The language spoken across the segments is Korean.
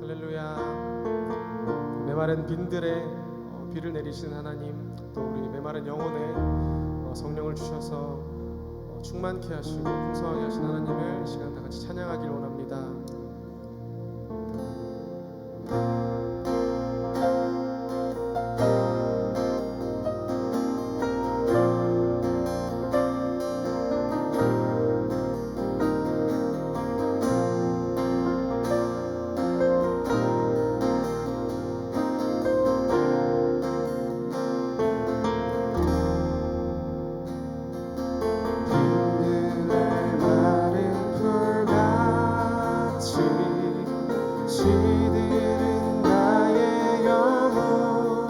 할렐루야. 메마른 빈들에 비를 내리시는 하나님, 또 우리 메마른 영혼에 성령을 주셔서 충만케 하시고 풍성하게 하신 하나님을 이 시간 다 같이 찬양하길 원합니다. 시들은 나의 영혼,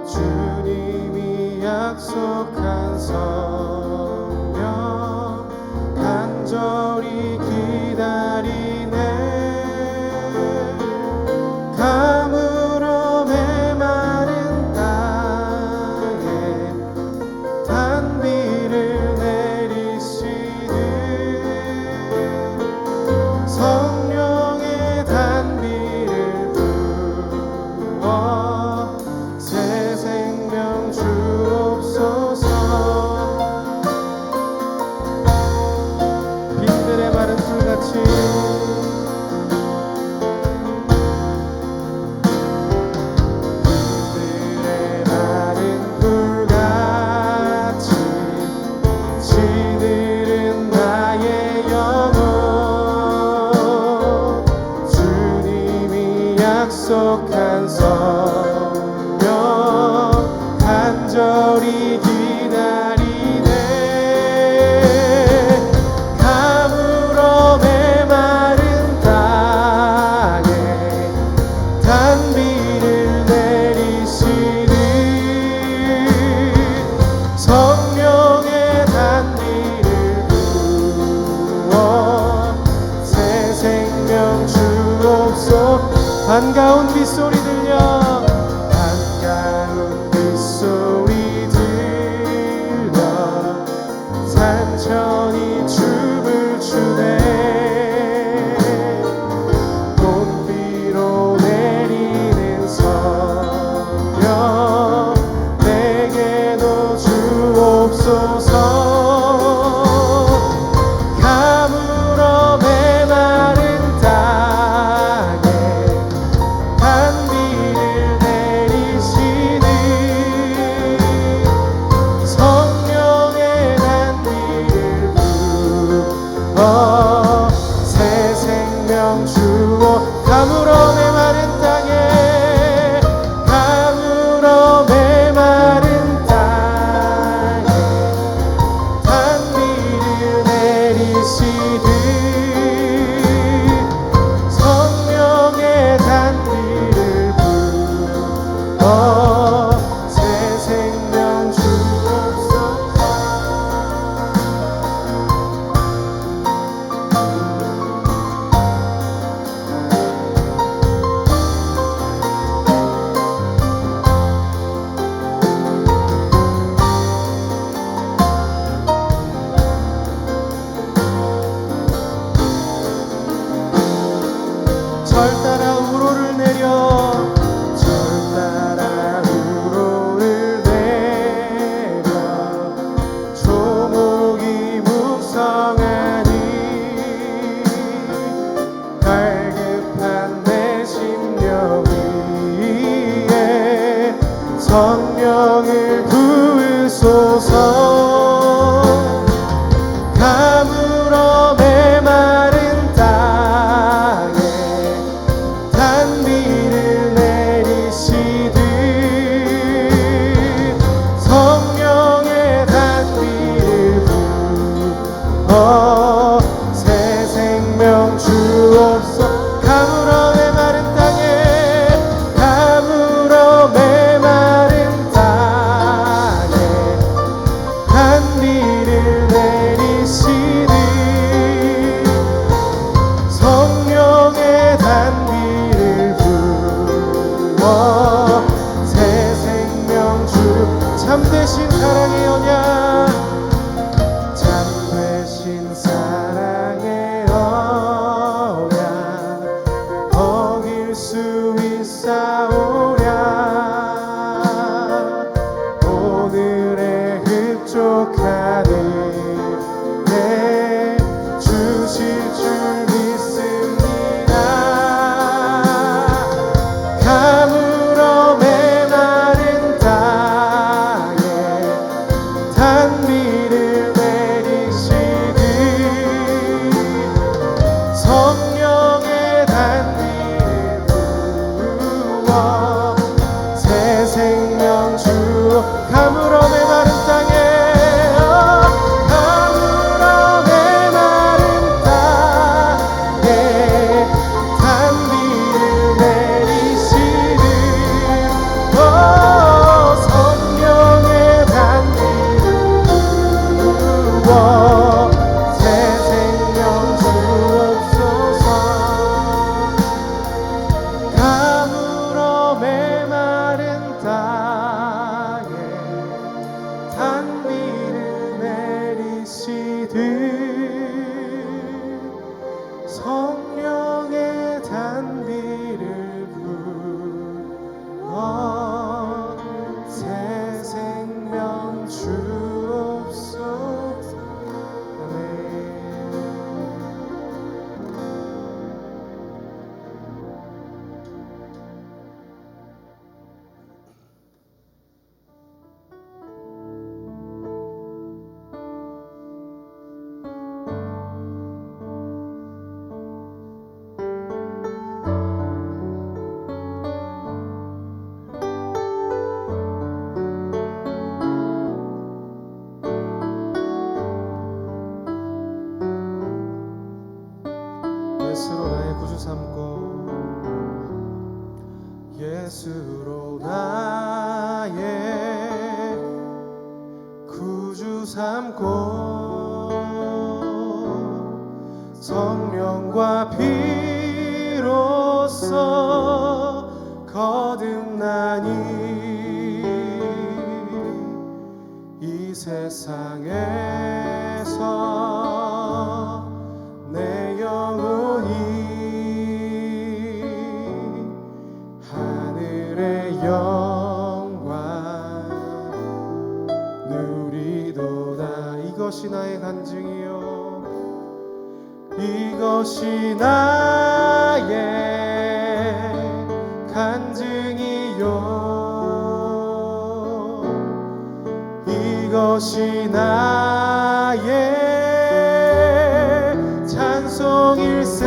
주님이 약속한 성령 간절히 기다리네. 가물어 메마른 땅에 단비를 내리시듯 성령의 단비를 부어 새 생명 주옵소서. 빈들의 마른 풀같이 빈들의 마른 풀같이 시들은 나의 영혼, 주님이 약속한 성령 간절히 기다리네. 가물어 메마른 땅에 단비를 내리시듯 성령의 단비를 부어 새 생명 주옵소서. 반가운 빗소리 들려, 반가운 빗소리 들려 산천이 춤을 추네. 꽃비로 내리는 성령 내게도 주옵소서. 가물어 메마른 땅에 단비를 내리시듯 성령의 단비를 부어 새 생명 주옵. 가물어 메마른 땅에, 가물어 메마른 땅에 단비를 내리시듯 성령의 단비를 부어 새 생명 주옵소서. 절 따라 우로를 내려, 절 따라 우로를 내려 조목이 묵성하니 갈급한 내 심령 위에 성령을 부으소서. 가물어 메마른 땅에 단비를 내리시듯 성령의 단비를 부어 새 생명 주옵소서. 가물어 메마른 땅에, 가물어 메마른 땅에 단비를 내리시듯 성령의 단비를 부어 새 생명 주. 참되신 사랑의 언약, 참되신 사랑의 언약 성령의 단비를 부어 새 생명 주옵소서. 아멘. 예수로 나의 구주 삼고 예수로 나의 구주 삼고 성령과 피로써 거듭나니 이 세상에서 내 영혼이 하늘의 영광 누리도다. 이것이 나의 간증이요 이것이 나의 간증이요 이것이 나의 찬송일세.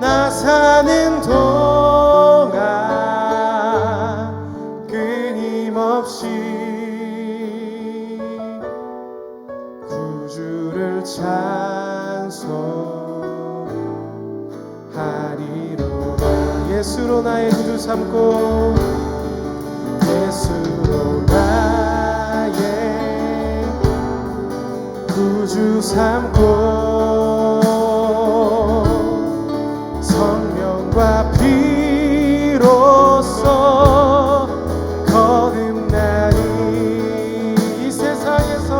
나 사는 동안 끊임없이 구주를 찬송하리로다. 예수로 나의 구주 삼고 예수로 나의 구주 삼고 성령과 피로써 거듭나니 이 세상에서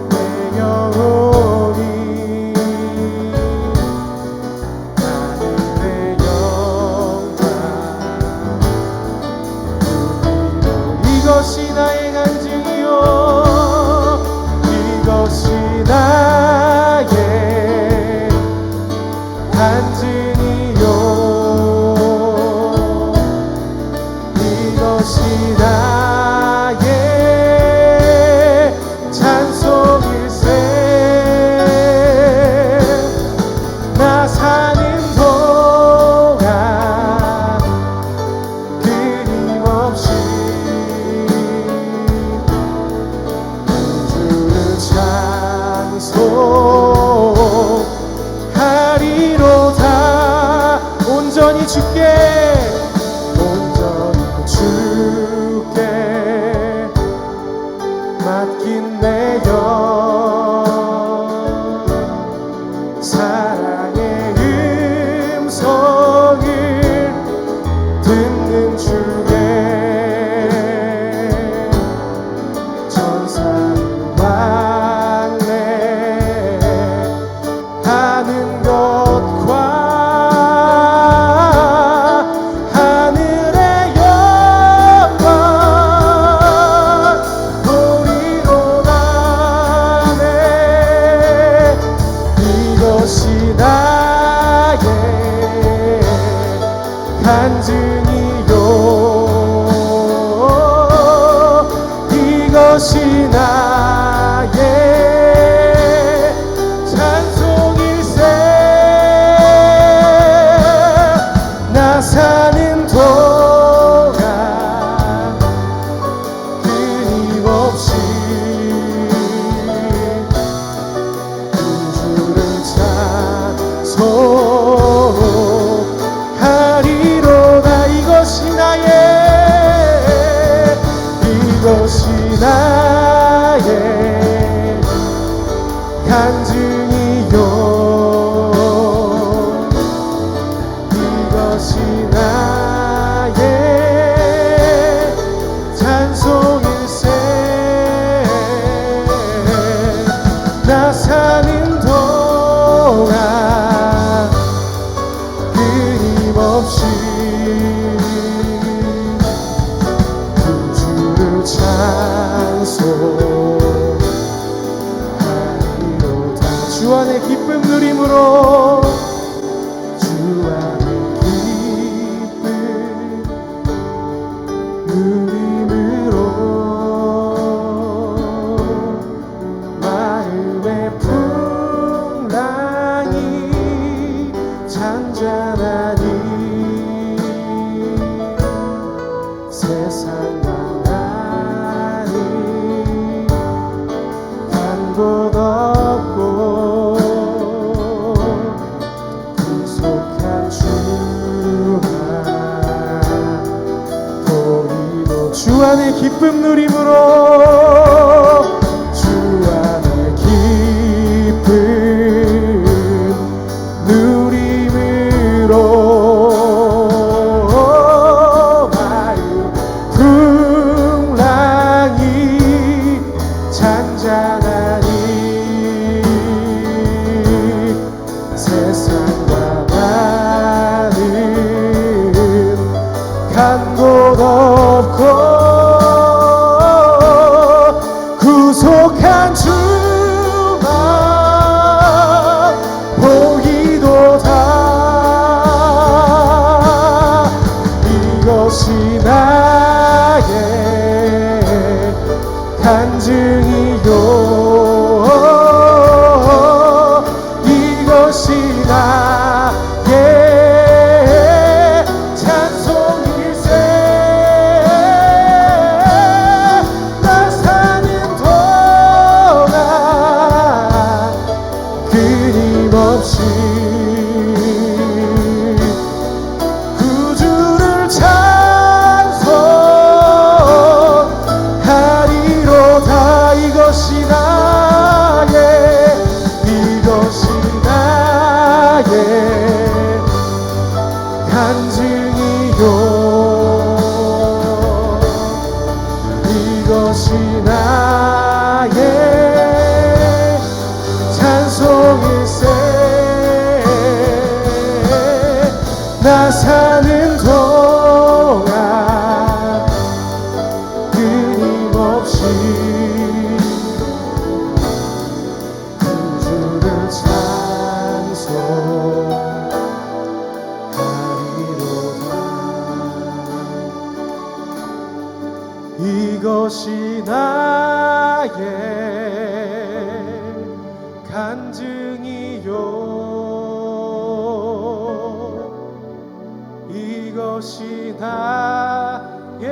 내 영혼이 하늘의 영광 이것이 나의 간증이요 이것이 나의 간증이요 이것이 나의 찬송일세. 나 사는 동안 끊임없이 주를 찬송하리로다. 온전히 주께 맡긴 내 영 사랑의 음성을 듣는 주께 천사를 왕래하는 것과 간증이요 이것이 나의 찬송일세. 나 사는 동안 끊임없이 주를 찬송하리로다. 이것이 나의 간증이요 이것이 나의 찬송일세. 나 사는 동안 끊임없이 주를 찬송하리로다. 주 안에 기쁨 누림으로, 주 안에 기쁨 누림으로 마음의 풍랑이 잔잔하니 세상과 나니 간 곳 없고 구속한 주만 보이도 주 안에 기쁨 누림으로, 주 안에 기쁨 누림으로 마음 풍랑이 잔잔하니 세상과 나는 간 곳 없고 구속한 주만 보이도다. 이것이 나의 간증이요, 이것이 나의 찬송일세. 나 사는 동안 끊임없이 구주를 찬송하리로다. 이것이 나의 간증이요, 이것이 나의 찬송일세. 나 사는 동안 끊임없이 주를 찬송하리로다. 이것이 나의 간증이요, 이것이 나의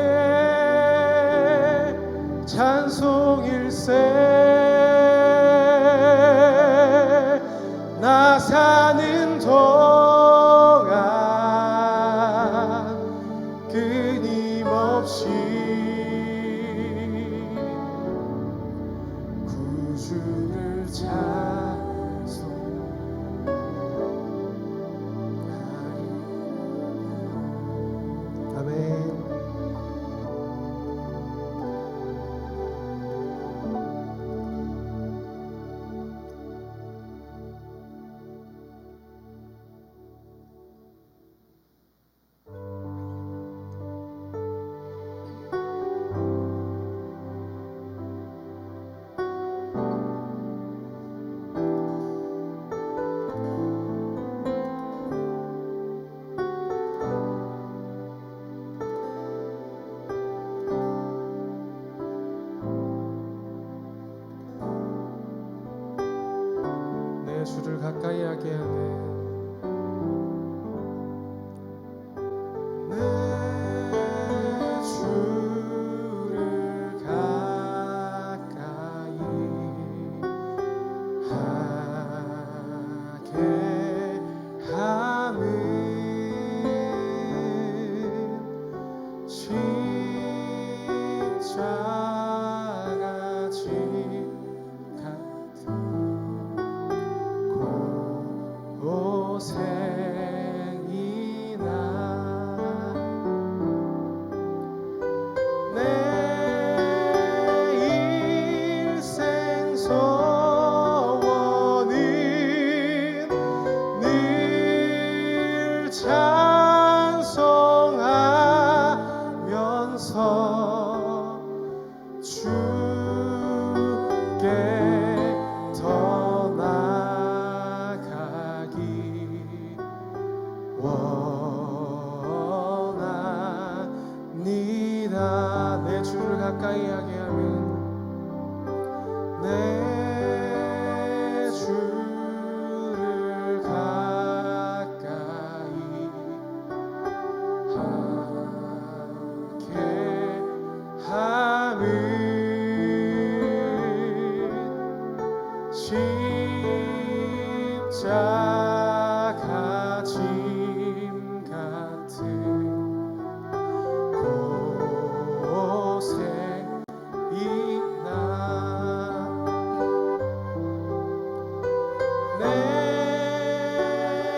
찬송일세. 나 사는 동안 끊임없이 구주를 찬송하리. 아멘. 내 주를 가까이 하게 하네. 내 주를 가까이 하게 함은 십자가 진 같은 곳 주께 더 나아가기 원합니다. 내 주를 가까이 하게 하면 내 주를 가까이 하게 함은 십자가 짐 같은 곳에 있나 내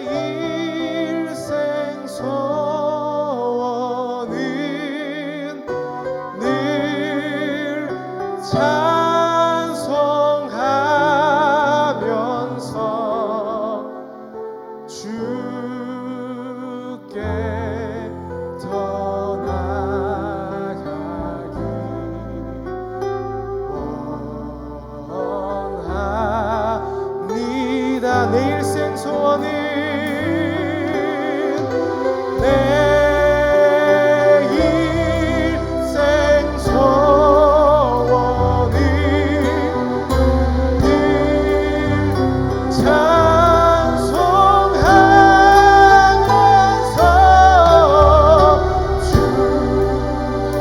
일생 소원은 늘 찬송하면서 주께 더 나아가기 원합니다. 내 일생 소원은 내 일생 소원은 늘 찬송하면서 주께 더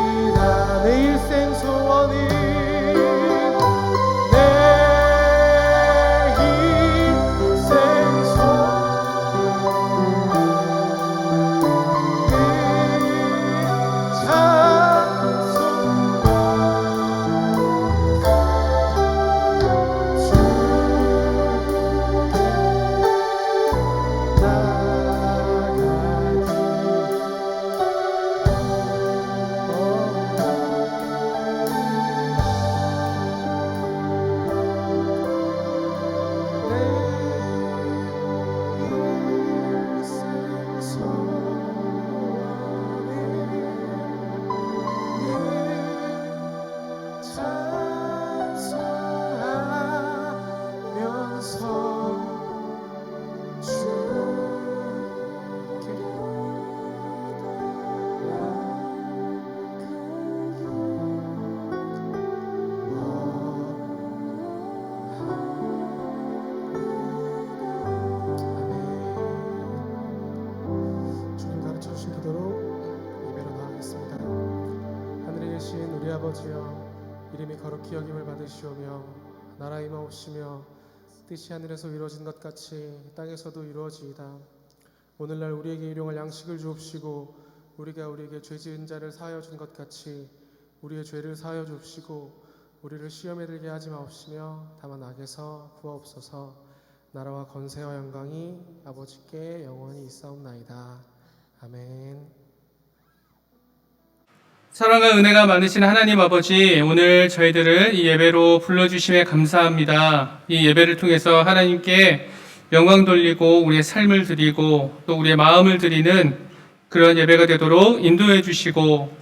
나아갑니다. 내 일생 소원은 내 일생 아버지여, 이름이 거룩히 여김을 받으시오며 나라 임하옵시며 뜻이 하늘에서 이루어진 것 같이 땅에서도 이루어지이다. 오늘날 우리에게 일용할 양식을 주옵시고 우리가 우리에게 죄 지은 자를 사하여 준 것 같이 우리의 죄를 사하여 주옵시고 우리를 시험에 들게 하지 마옵시며 다만 악에서 구하옵소서. 나라와 권세와 영광이 아버지께 영원히 있사옵나이다. 아멘. 사랑과 은혜가 많으신 하나님 아버지, 오늘 저희들을 이 예배로 불러주심에 감사합니다. 이 예배를 통해서 하나님께 영광 돌리고 우리의 삶을 드리고 또 우리의 마음을 드리는 그런 예배가 되도록 인도해 주시고,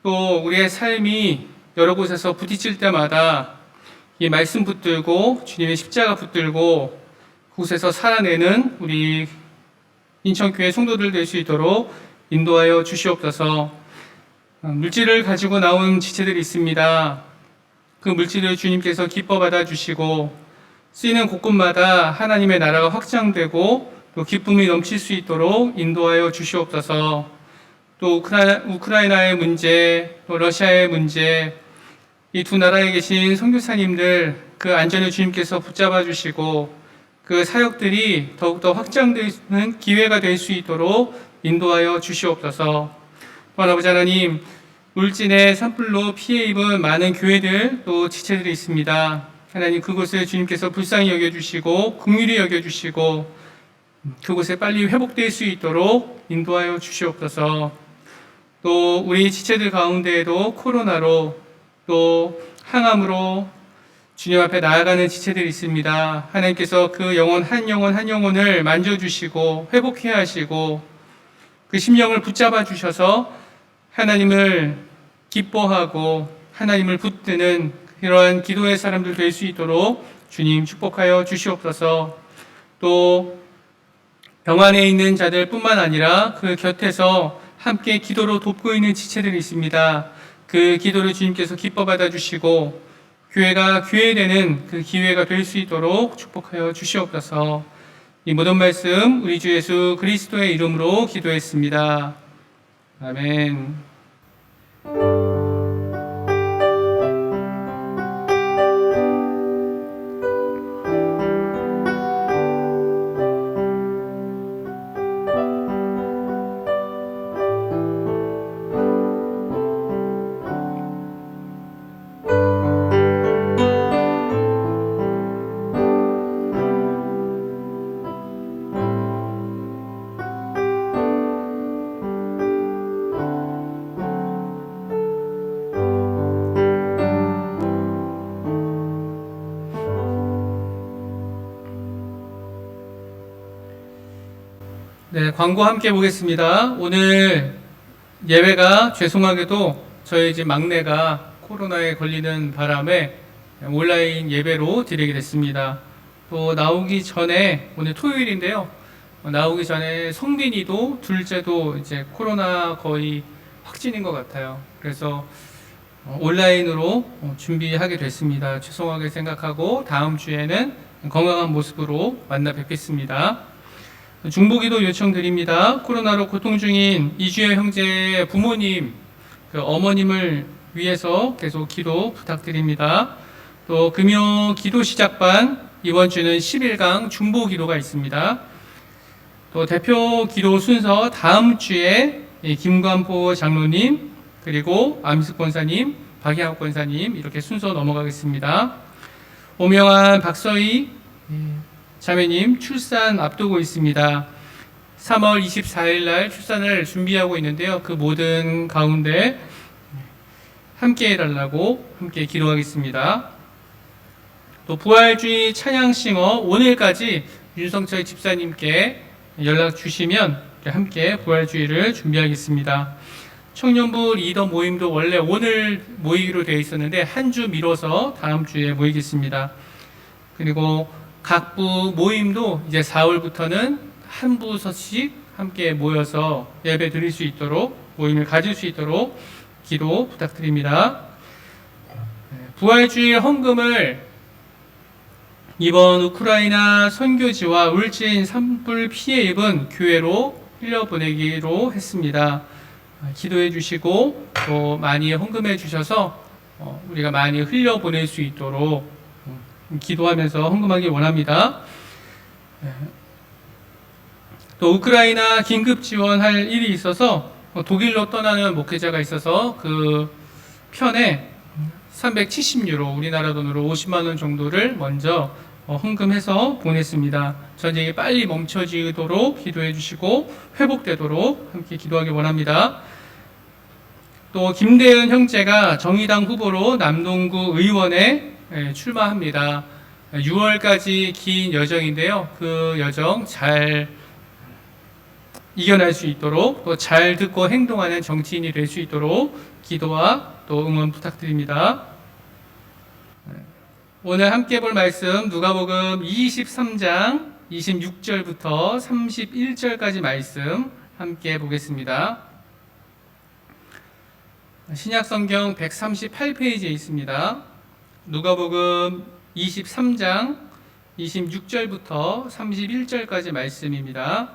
또 우리의 삶이 여러 곳에서 부딪힐 때마다 이 말씀 붙들고 주님의 십자가 붙들고 그곳에서 살아내는 우리 인천교회 성도들 될 수 있도록 인도하여 주시옵소서. 물질을 가지고 나온 지체들이 있습니다. 그 물질을 주님께서 기뻐 받아주시고 쓰이는 곳곳마다 하나님의 나라가 확장되고 또 기쁨이 넘칠 수 있도록 인도하여 주시옵소서. 또 우크라이나의 문제, 또 러시아의 문제, 이 두 나라에 계신 선교사님들 그 안전을 주님께서 붙잡아 주시고 그 사역들이 더욱더 확장되는 기회가 될 수 있도록 인도하여 주시옵소서. 또한 아버지 하나님, 울진의 산불로 피해 입은 많은 교회들 또 지체들이 있습니다. 하나님, 그곳을 주님께서 불쌍히 여겨주시고 긍휼히 여겨주시고 그곳에 빨리 회복될 수 있도록 인도하여 주시옵소서. 또 우리 지체들 가운데에도 코로나로 또 항암으로 주님 앞에 나아가는 지체들이 있습니다. 하나님께서 그 영혼 한 영혼을 만져주시고 회복해 하시고 그 심령을 붙잡아 주셔서 하나님을 기뻐하고 하나님을 붙드는 그러한 기도의 사람들 될 수 있도록 주님 축복하여 주시옵소서. 또 병안에 있는 자들 뿐만 아니라 그 곁에서 함께 기도로 돕고 있는 지체들이 있습니다. 그 기도를 주님께서 기뻐 받아주시고 교회가 교회되는 그 기회가 될 수 있도록 축복하여 주시옵소서. 이 모든 말씀 우리 주 예수 그리스도의 이름으로 기도했습니다. 아멘. 네, 광고 함께 보겠습니다. 오늘 예배가 죄송하게도 저희 집 막내가 코로나에 걸리는 바람에 온라인 예배로 드리게 됐습니다. 또 나오기 전에 오늘 토요일인데요. 나오기 전에 성빈이도 둘째도 이제 코로나 거의 확진인 것 같아요. 그래서 온라인으로 준비하게 됐습니다. 죄송하게 생각하고 다음 주에는 건강한 모습으로 만나 뵙겠습니다. 중보기도 요청드립니다. 코로나로 고통 중인 이주혜 형제의 부모님, 그 어머님을 위해서 계속 기도 부탁드립니다. 또 금요 기도 시작반 이번 주는 10일강 중보기도가 있습니다. 또 대표 기도 순서 다음 주에 김관포 장로님 그리고 안미숙 권사님, 박희학 권사님 이렇게 순서 넘어가겠습니다. 오명환 박서희 자매님 출산 앞두고 있습니다. 3월 24일 날 출산을 준비하고 있는데요. 그 모든 가운데 함께 해달라고 함께 기도하겠습니다. 또 부활주의 찬양싱어 오늘까지 윤성철 집사님께 연락 주시면 함께 부활주의를 준비하겠습니다. 청년부 리더 모임도 원래 오늘 모이기로 되어 있었는데 한 주 미뤄서 다음 주에 모이겠습니다. 그리고 각부 모임도 이제 4월부터는 한 부서씩 함께 모여서 예배 드릴 수 있도록 모임을 가질 수 있도록 기도 부탁드립니다. 부활주일 헌금을 이번 우크라이나 선교지와 울진 산불 피해 입은 교회로 흘려보내기로 했습니다. 기도해 주시고 또 많이 헌금해 주셔서 우리가 많이 흘려보낼 수 있도록 기도하면서 헌금하기 원합니다. 또 우크라이나 긴급 지원할 일이 있어서 독일로 떠나는 목회자가 있어서 그 편에 370유로 우리나라 돈으로 50만 원 정도를 먼저 헌금해서 보냈습니다. 전쟁이 빨리 멈춰지도록 기도해 주시고 회복되도록 함께 기도하기 원합니다. 또 김대은 형제가 정의당 후보로 남동구 의원에 출마합니다. 6월까지 긴 여정인데요. 그 여정 잘 이겨낼 수 있도록 또 잘 듣고 행동하는 정치인이 될 수 있도록 기도와 또 응원 부탁드립니다. 오늘 함께 볼 말씀 누가복음 23장 26절부터 31절까지 말씀 함께 보겠습니다. 신약성경 138페이지에 있습니다. 누가복음 23장 26절부터 31절까지 말씀입니다.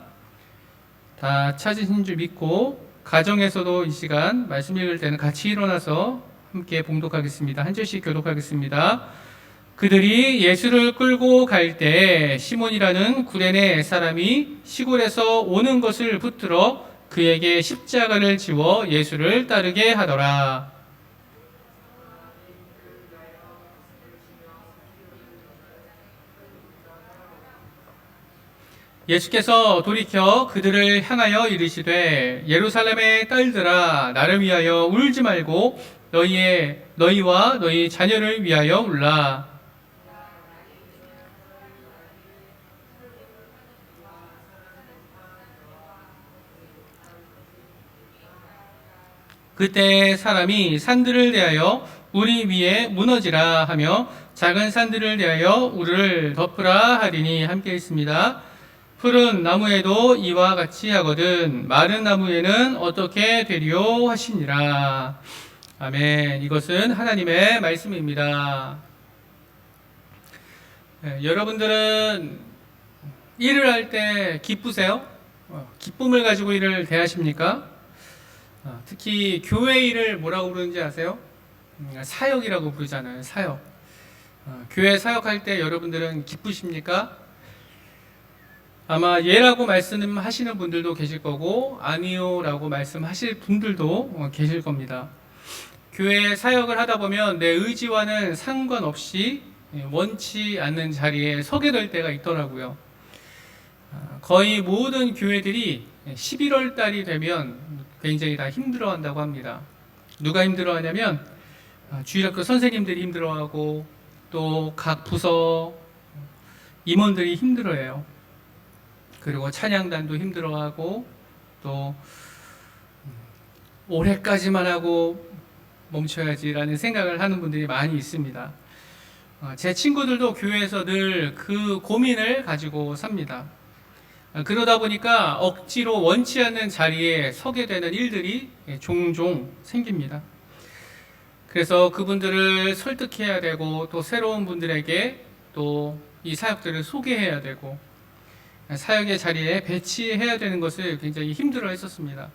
다 찾으신 줄 믿고 가정에서도 이 시간 말씀 읽을 때는 같이 일어나서 함께 봉독하겠습니다. 한 절씩 교독하겠습니다. 그들이 예수를 끌고 갈 때 시몬이라는 구레네 사람이 시골에서 오는 것을 붙들어 그에게 십자가를 지워 예수를 따르게 하더라. 예수께서 돌이켜 그들을 향하여 이르시되 예루살렘의 딸들아 나를 위하여 울지 말고 너희와 너희 자녀를 위하여 울라. 그때 사람이 산들을 대하여 우리 위에 무너지라 하며 작은 산들을 대하여 우리를 덮으라 하리니. 함께 있습니다. 푸른 나무에도 이와 같이 하거든 마른 나무에는 어떻게 되리요 하시니라. 아멘. 이것은 하나님의 말씀입니다. 여러분들은 일을 할 때 기쁘세요? 기쁨을 가지고 일을 대하십니까? 특히 교회 일을 뭐라고 부르는지 아세요? 사역이라고 부르잖아요. 사역. 교회 사역할 때 여러분들은 기쁘십니까? 아마 예라고 말씀하시는 분들도 계실 거고 아니요 라고 말씀하실 분들도 계실 겁니다. 교회 사역을 하다 보면 내 의지와는 상관없이 원치 않는 자리에 서게 될 때가 있더라고요. 거의 모든 교회들이 11월 달이 되면 굉장히 다 힘들어한다고 합니다. 누가 힘들어하냐면 주일학교 선생님들이 힘들어하고 또 각 부서 임원들이 힘들어해요. 그리고 찬양단도 힘들어하고 또 올해까지만 하고 멈춰야지라는 생각을 하는 분들이 많이 있습니다. 제 친구들도 교회에서 늘 그 고민을 가지고 삽니다. 그러다 보니까 억지로 원치 않는 자리에 서게 되는 일들이 종종 생깁니다. 그래서 그분들을 설득해야 되고 또 새로운 분들에게 또 이 사역들을 소개해야 되고 사역의 자리에 배치해야 되는 것을 굉장히 힘들어 했었습니다.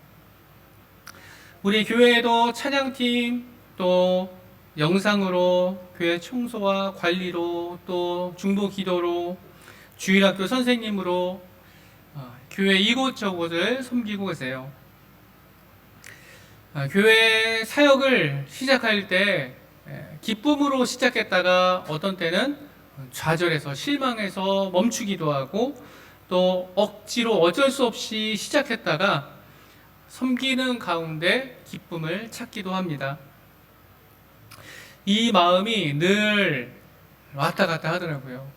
우리 교회에도 찬양팀 또 영상으로 교회 청소와 관리로 또 중보 기도로 주일학교 선생님으로 교회 이곳저곳을 섬기고 계세요. 교회 사역을 시작할 때 기쁨으로 시작했다가 어떤 때는 좌절해서 실망해서 멈추기도 하고 또 억지로 어쩔 수 없이 시작했다가 섬기는 가운데 기쁨을 찾기도 합니다. 이 마음이 늘 왔다 갔다 하더라고요.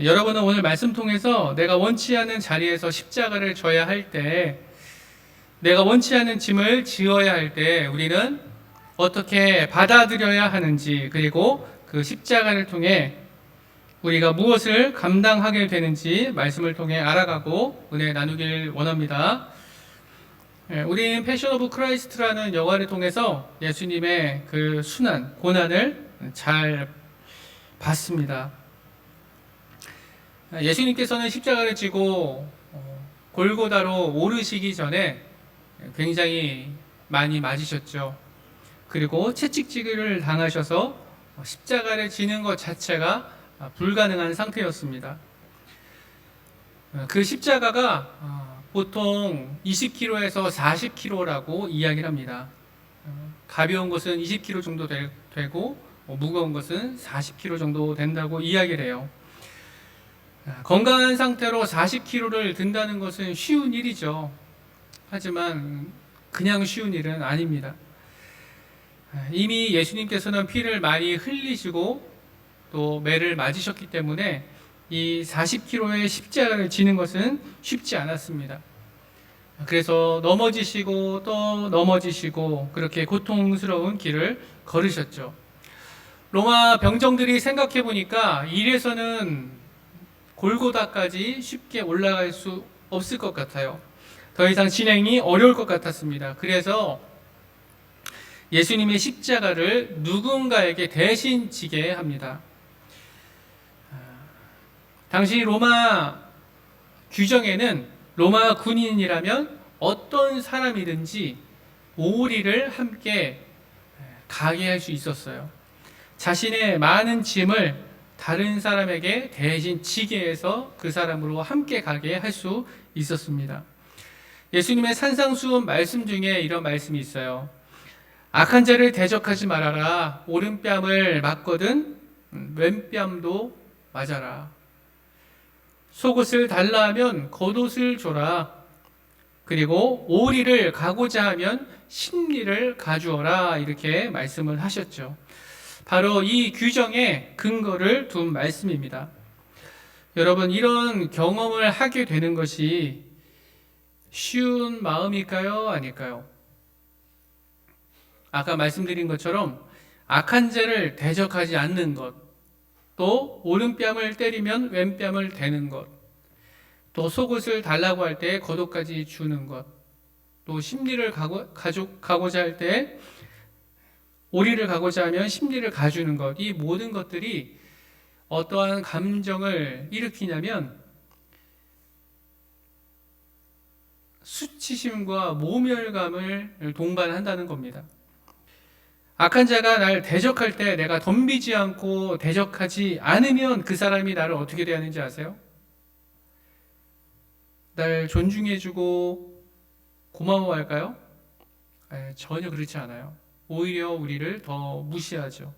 여러분은 오늘 말씀 통해서 내가 원치 않는 자리에서 십자가를 져야 할 때, 내가 원치 않는 짐을 지어야 할 때 우리는 어떻게 받아들여야 하는지, 그리고 그 십자가를 통해 우리가 무엇을 감당하게 되는지 말씀을 통해 알아가고 은혜 나누길 원합니다. 우린 패션 오브 크라이스트라는 영화를 통해서 예수님의 그 순환, 고난을 잘 봤습니다. 예수님께서는 십자가를 지고 골고다로 오르시기 전에 굉장히 많이 맞으셨죠. 그리고 채찍질을 당하셔서 십자가를 지는 것 자체가 불가능한 상태였습니다. 그 십자가가 보통 20kg에서 40kg라고 이야기를 합니다. 가벼운 것은 20kg 정도 되고 무거운 것은 40kg 정도 된다고 이야기를 해요. 건강한 상태로 40kg를 든다는 것은 쉬운 일이죠. 하지만 그냥 쉬운 일은 아닙니다. 이미 예수님께서는 피를 많이 흘리시고 또 매를 맞으셨기 때문에 이 40kg의 십자가를 지는 것은 쉽지 않았습니다. 그래서 넘어지시고 또 넘어지시고 그렇게 고통스러운 길을 걸으셨죠. 로마 병정들이 생각해 보니까 이래서는 골고다까지 쉽게 올라갈 수 없을 것 같아요. 더 이상 진행이 어려울 것 같았습니다. 그래서 예수님의 십자가를 누군가에게 대신 지게 합니다. 당시 로마 규정에는 로마 군인이라면 어떤 사람이든지 오리를 함께 가게 할 수 있었어요. 자신의 많은 짐을 다른 사람에게 대신 지게 해서 그 사람으로 함께 가게 할 수 있었습니다. 예수님의 산상수훈 말씀 중에 이런 말씀이 있어요. 악한 자를 대적하지 말아라. 오른뺨을 맞거든 왼뺨도 맞아라. 속옷을 달라 하면 겉옷을 줘라. 그리고 오리를 가고자 하면 심리를 가주어라. 이렇게 말씀을 하셨죠. 바로 이 규정에 근거를 둔 말씀입니다. 여러분, 이런 경험을 하게 되는 것이 쉬운 마음일까요? 아닐까요? 아까 말씀드린 것처럼 악한 죄를 대적하지 않는 것, 또 오른뺨을 때리면 왼뺨을 대는 것, 또 속옷을 달라고 할 때 겉옷까지 주는 것, 또 심리를 가고자 할 때 오리를 가고자 하면 심리를 가주는 것, 이 모든 것들이 어떠한 감정을 일으키냐면 수치심과 모멸감을 동반한다는 겁니다. 악한 자가 날 대적할 때 내가 덤비지 않고 대적하지 않으면 그 사람이 나를 어떻게 대하는지 아세요? 날 존중해주고 고마워할까요? 전혀 그렇지 않아요. 오히려 우리를 더 무시하죠.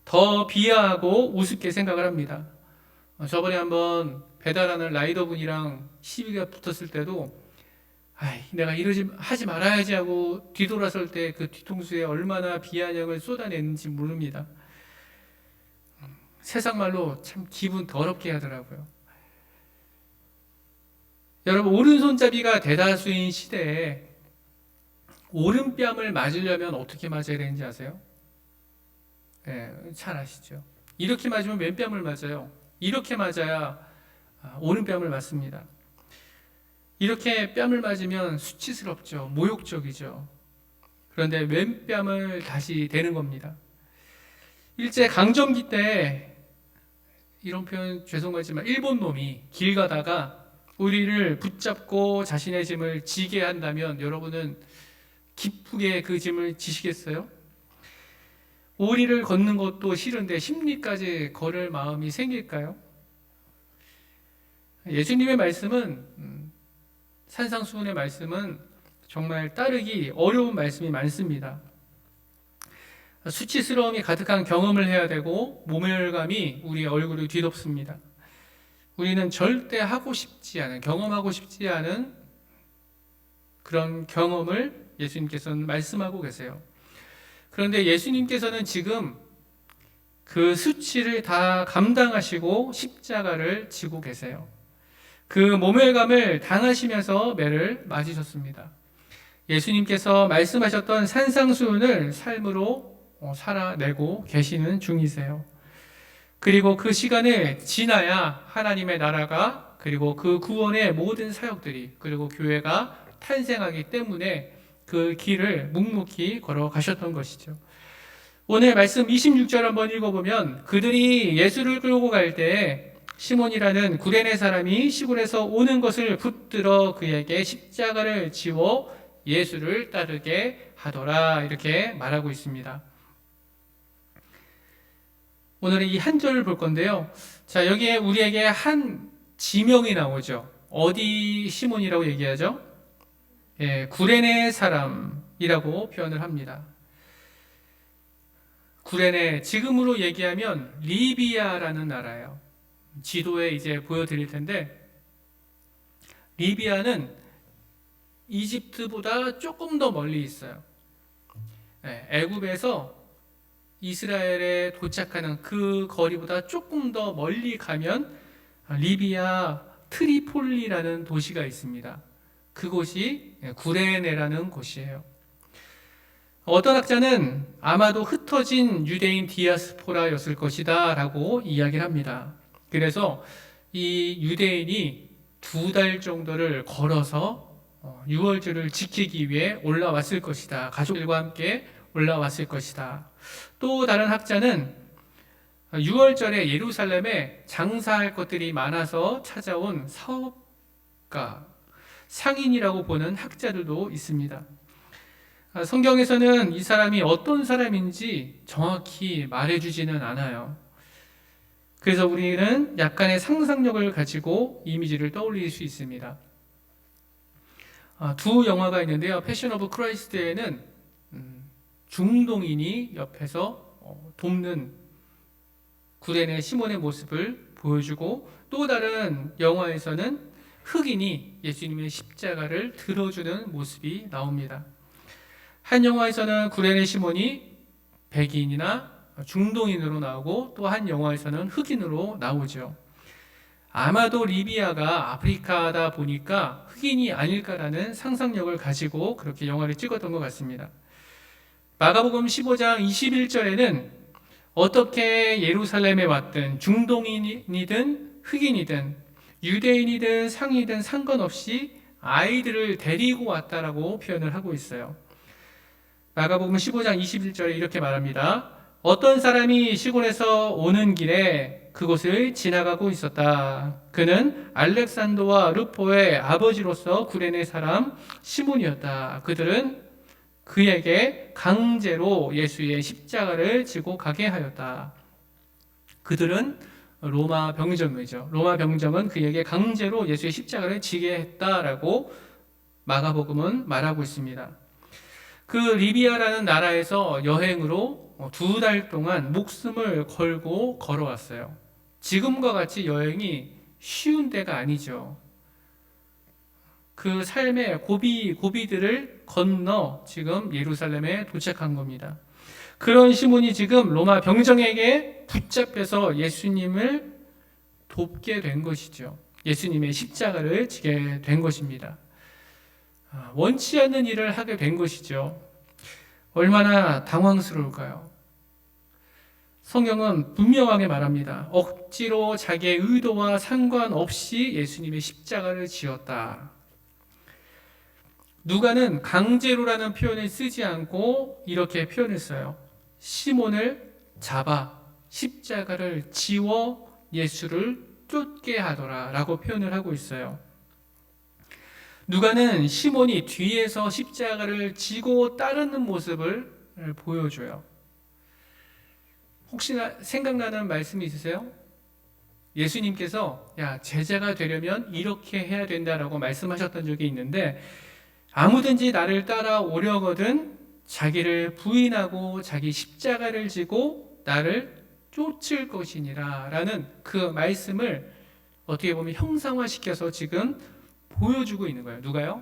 더 비하하고 우습게 생각을 합니다. 저번에 한번 배달하는 라이더분이랑 시비가 붙었을 때도 내가 하지 말아야지 하고 뒤돌아설 때 그 뒤통수에 얼마나 비아냥을 쏟아냈는지 모릅니다. 세상 말로 참 기분 더럽게 하더라고요. 여러분, 오른손잡이가 대다수인 시대에 오른뺨을 맞으려면 어떻게 맞아야 되는지 아세요? 잘 아시죠? 이렇게 맞으면 왼뺨을 맞아요. 이렇게 맞아야 오른뺨을 맞습니다. 이렇게 뺨을 맞으면 수치스럽죠. 모욕적이죠. 그런데 왼뺨을 다시 대는 겁니다. 일제 강점기 때, 이런 표현 죄송하지만 일본 놈이 길 가다가 우리를 붙잡고 자신의 짐을 지게 한다면 여러분은 기쁘게 그 짐을 지시겠어요? 오리를 걷는 것도 싫은데 십리까지 걸을 마음이 생길까요? 예수님의 말씀은, 산상수훈의 말씀은 정말 따르기 어려운 말씀이 많습니다. 수치스러움이 가득한 경험을 해야 되고 모멸감이 우리의 얼굴을 뒤덮습니다. 우리는 절대 경험하고 싶지 않은 그런 경험을 예수님께서는 말씀하고 계세요. 그런데 예수님께서는 지금 그 수치를 다 감당하시고 십자가를 지고 계세요. 그 모멸감을 당하시면서 매를 맞으셨습니다. 예수님께서 말씀하셨던 산상수훈을 삶으로 살아내고 계시는 중이세요. 그리고 그 시간을 지나야 하나님의 나라가, 그리고 그 구원의 모든 사역들이, 그리고 교회가 탄생하기 때문에 그 길을 묵묵히 걸어가셨던 것이죠. 오늘 말씀 26절 한번 읽어보면, 그들이 예수를 끌고 갈 때 시몬이라는 구레네 사람이 시골에서 오는 것을 붙들어 그에게 십자가를 지워 예수를 따르게 하더라, 이렇게 말하고 있습니다. 오늘은 이 한 절을 볼 건데요. 자, 여기에 우리에게 한 지명이 나오죠. 어디 시몬이라고 얘기하죠? 구레네 사람이라고 표현을 합니다. 구레네, 지금으로 얘기하면 리비아라는 나라예요. 지도에 이제 보여드릴 텐데, 리비아는 이집트보다 조금 더 멀리 있어요. 애굽에서 이스라엘에 도착하는 그 거리보다 조금 더 멀리 가면 리비아 트리폴리라는 도시가 있습니다. 그곳이 구레네라는 곳이에요. 어떤 학자는 아마도 흩어진 유대인 디아스포라였을 것이다 라고 이야기를 합니다. 그래서 이 유대인이 2달 정도를 걸어서 유월절을 지키기 위해 올라왔을 것이다. 가족들과 함께 올라왔을 것이다. 또 다른 학자는 6월절에 예루살렘에 장사할 것들이 많아서 찾아온 사업가, 상인이라고 보는 학자들도 있습니다. 성경에서는 이 사람이 어떤 사람인지 정확히 말해주지는 않아요. 그래서 우리는 약간의 상상력을 가지고 이미지를 떠올릴 수 있습니다. 두 영화가 있는데요. 패션 오브 크라이스트에는 중동인이 옆에서 돕는 구레네 시몬의 모습을 보여주고, 또 다른 영화에서는 흑인이 예수님의 십자가를 들어주는 모습이 나옵니다. 한 영화에서는 구레네 시몬이 백인이나 중동인으로 나오고, 또 한 영화에서는 흑인으로 나오죠. 아마도 리비아가 아프리카다 보니까 흑인이 아닐까라는 상상력을 가지고 그렇게 영화를 찍었던 것 같습니다. 마가복음 15장 21절에는 어떻게 예루살렘에 왔든 중동인이든 흑인이든 유대인이든 상이든 상관없이 아이들을 데리고 왔다라고 표현을 하고 있어요. 마가복음 15장 21절에 이렇게 말합니다. 어떤 사람이 시골에서 오는 길에 그곳을 지나가고 있었다. 그는 알렉산더와 루포의 아버지로서 구레네 사람 시몬이었다. 그들은 그에게 강제로 예수의 십자가를 지고 가게 하였다. 그들은 로마 병정이죠. 로마 병정은 그에게 강제로 예수의 십자가를 지게 했다라고 마가복음은 말하고 있습니다. 그 리비아라는 나라에서 여행으로 2달 동안 목숨을 걸고 걸어왔어요. 지금과 같이 여행이 쉬운 데가 아니죠. 그 삶의 고비들을 건너 지금 예루살렘에 도착한 겁니다. 그런 시몬이 지금 로마 병정에게 붙잡혀서 예수님을 돕게 된 것이죠. 예수님의 십자가를 지게 된 것입니다. 원치 않는 일을 하게 된 것이죠. 얼마나 당황스러울까요? 성경은 분명하게 말합니다. 억지로 자기의 의도와 상관없이 예수님의 십자가를 지었다. 누가는 강제로라는 표현을 쓰지 않고 이렇게 표현을 써요. 시몬을 잡아 십자가를 지워 예수를 쫓게 하더라 라고 표현을 하고 있어요. 누가는 시몬이 뒤에서 십자가를 지고 따르는 모습을 보여줘요. 혹시나 생각나는 말씀이 있으세요? 예수님께서 제자가 되려면 이렇게 해야 된다라고 말씀하셨던 적이 있는데, 아무든지 나를 따라오려거든 자기를 부인하고 자기 십자가를 지고 나를 쫓을 것이니라 라는 그 말씀을 어떻게 보면 형상화시켜서 지금 보여주고 있는 거예요. 누가요?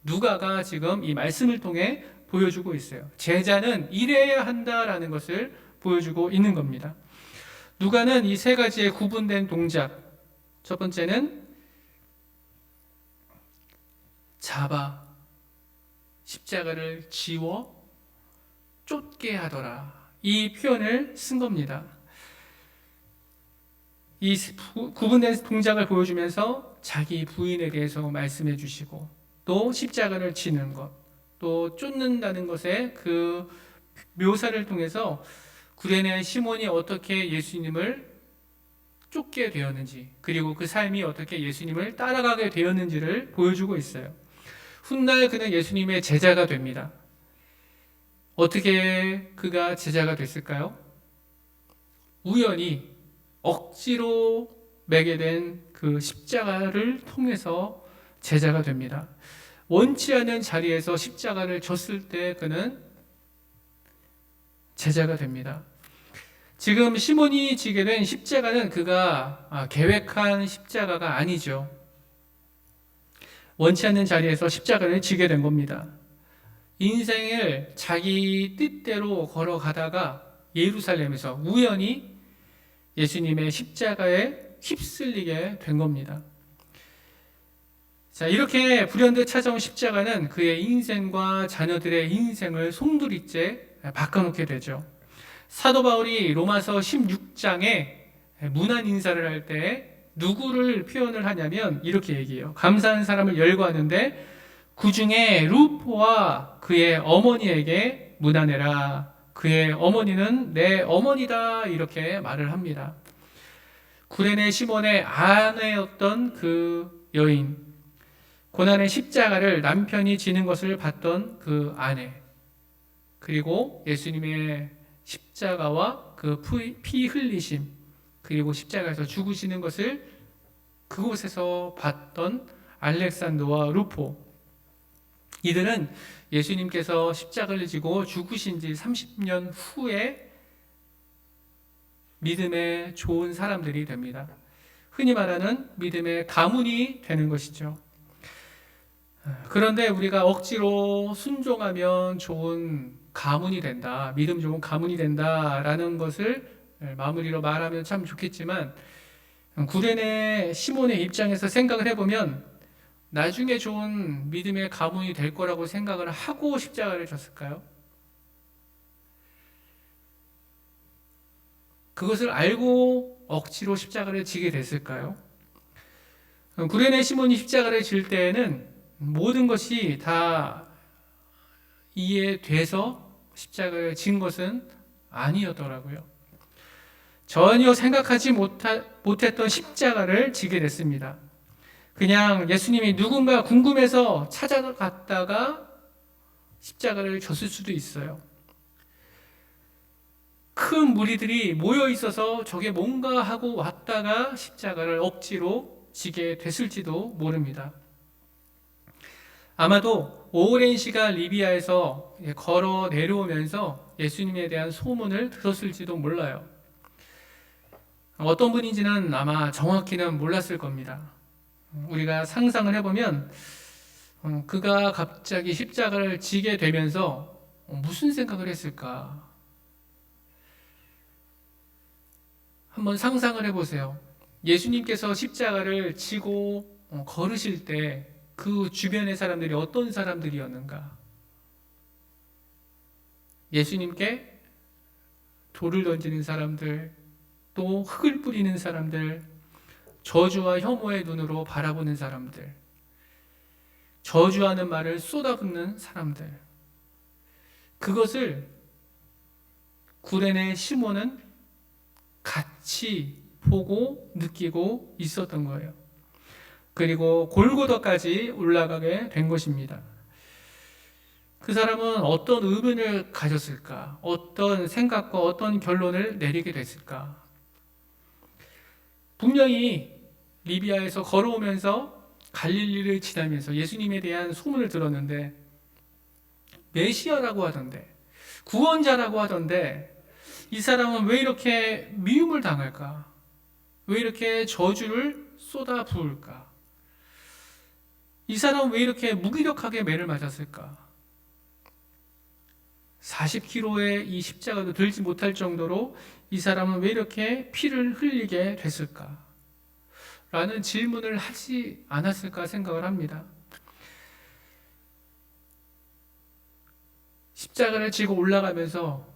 누가가 지금 이 말씀을 통해 보여주고 있어요. 제자는 이래야 한다라는 것을 보여주고 있는 겁니다. 누가는 이 세 가지의 구분된 동작, 첫 번째는 잡아 십자가를 지워 쫓게 하더라, 이 표현을 쓴 겁니다. 이 구분된 동작을 보여주면서 자기 부인에 대해서 말씀해 주시고, 또 십자가를 지는 것, 또 쫓는다는 것의 그 묘사를 통해서 구레네 시몬이 어떻게 예수님을 쫓게 되었는지, 그리고 그 삶이 어떻게 예수님을 따라가게 되었는지를 보여주고 있어요. 훗날 그는 예수님의 제자가 됩니다. 어떻게 그가 제자가 됐을까요? 우연히 억지로 매게 된 그 십자가를 통해서 제자가 됩니다. 원치 않은 자리에서 십자가를 졌을 때 그는 제자가 됩니다. 지금 시몬이 지게 된 십자가는 그가 계획한 십자가가 아니죠. 원치 않는 자리에서 십자가를 지게 된 겁니다. 인생을 자기 뜻대로 걸어가다가 예루살렘에서 우연히 예수님의 십자가에 휩쓸리게 된 겁니다. 자, 이렇게 불현듯 찾아온 십자가는 그의 인생과 자녀들의 인생을 송두리째 바꿔놓게 되죠. 사도 바울이 로마서 16장에 문안 인사를 할 때 누구를 표현을 하냐면 이렇게 얘기해요. 감사한 사람을 열거하는데 그 중에 루포와 그의 어머니에게 문안해라. 그의 어머니는 내 어머니다. 이렇게 말을 합니다. 구레네 시몬의 아내였던 그 여인, 고난의 십자가를 남편이 지는 것을 봤던 그 아내, 그리고 예수님의 십자가와 그 피 흘리심, 그리고 십자가에서 죽으시는 것을 그곳에서 봤던 알렉산더와 루포, 이들은 예수님께서 십자가를 지고 죽으신 지 30년 후에 믿음의 좋은 사람들이 됩니다. 흔히 말하는 믿음의 가문이 되는 것이죠. 그런데 우리가 억지로 순종하면 좋은 가문이 된다, 믿음 좋은 가문이 된다라는 것을 마무리로 말하면 참 좋겠지만, 구레네 시몬의 입장에서 생각을 해보면 나중에 좋은 믿음의 가문이 될 거라고 생각을 하고 십자가를 졌을까요? 그것을 알고 억지로 십자가를 지게 됐을까요? 구레네 시몬이 십자가를 질 때에는 모든 것이 다 이해돼서 십자가를 진 것은 아니었더라고요. 전혀 생각하지 못했던 십자가를 지게 됐습니다. 그냥 예수님이 누군가 궁금해서 찾아갔다가 십자가를 졌을 수도 있어요. 큰 무리들이 모여 있어서 저게 뭔가 하고 왔다가 십자가를 억지로 지게 됐을지도 모릅니다. 아마도 오랜 시간 리비아에서 걸어 내려오면서 예수님에 대한 소문을 들었을지도 몰라요. 어떤 분인지는 아마 정확히는 몰랐을 겁니다. 우리가 상상을 해보면 그가 갑자기 십자가를 지게 되면서 무슨 생각을 했을까? 한번 상상을 해보세요. 예수님께서 십자가를 지고 걸으실 때 그 주변의 사람들이 어떤 사람들이었는가? 예수님께 돌을 던지는 사람들, 또 흙을 뿌리는 사람들, 저주와 혐오의 눈으로 바라보는 사람들, 저주하는 말을 쏟아붓는 사람들. 그것을 구레네 시몬은 같이 보고 느끼고 있었던 거예요. 그리고 골고다까지 올라가게 된 것입니다. 그 사람은 어떤 의문을 가졌을까? 어떤 생각과 어떤 결론을 내리게 됐을까? 분명히 리비아에서 걸어오면서 갈릴리를 지나면서 예수님에 대한 소문을 들었는데 메시아라고 하던데, 구원자라고 하던데, 이 사람은 왜 이렇게 미움을 당할까? 왜 이렇게 저주를 쏟아 부을까? 이 사람은 왜 이렇게 무기력하게 매를 맞았을까? 40kg의 이 십자가도 들지 못할 정도로 이 사람은 왜 이렇게 피를 흘리게 됐을까? 라는 질문을 하지 않았을까 생각을 합니다. 십자가를 지고 올라가면서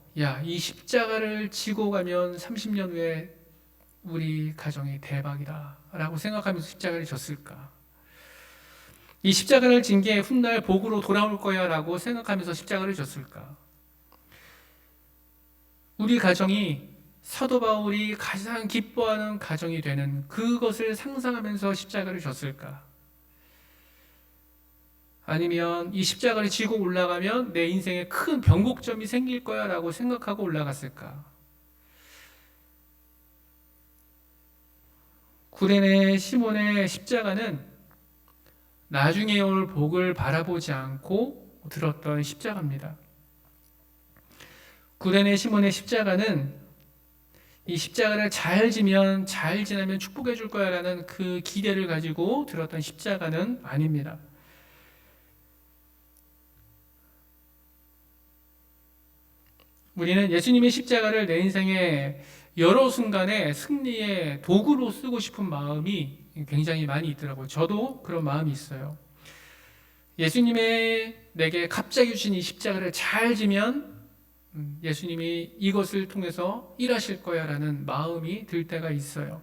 이 십자가를 지고 가면 30년 후에 우리 가정이 대박이다 라고 생각하면서 십자가를 졌을까? 이 십자가를 진 게 훗날 복으로 돌아올 거야 라고 생각하면서 십자가를 졌을까? 우리 가정이 사도 바울이 가장 기뻐하는 가정이 되는 그것을 상상하면서 십자가를 졌을까? 아니면 이 십자가를 지고 올라가면 내 인생에 큰 변곡점이 생길 거야 라고 생각하고 올라갔을까? 구레네 시몬의 십자가는 나중에 올 복을 바라보지 않고 들었던 십자가입니다. 구레네 시몬의 십자가는 이 십자가를 잘 지나면 축복해 줄 거야 라는 그 기대를 가지고 들었던 십자가는 아닙니다. 우리는 예수님의 십자가를 내 인생의 여러 순간에 승리의 도구로 쓰고 싶은 마음이 굉장히 많이 있더라고요. 저도 그런 마음이 있어요. 예수님의 내게 갑자기 주신 이 십자가를 잘 지면 예수님이 이것을 통해서 일하실 거야 라는 마음이 들 때가 있어요.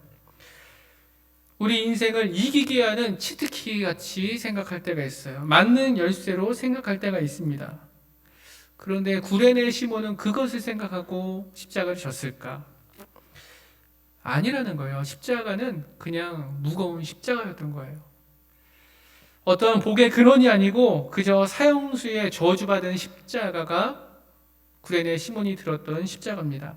우리 인생을 이기게 하는 치트키 같이 생각할 때가 있어요. 맞는 열쇠로 생각할 때가 있습니다. 그런데 구레네 시몬은 그것을 생각하고 십자가를 졌을까? 아니라는 거예요. 십자가는 그냥 무거운 십자가였던 거예요. 어떤 복의 근원이 아니고 그저 사형수의 저주받은 십자가가 구레네 시몬이 들었던 십자가입니다.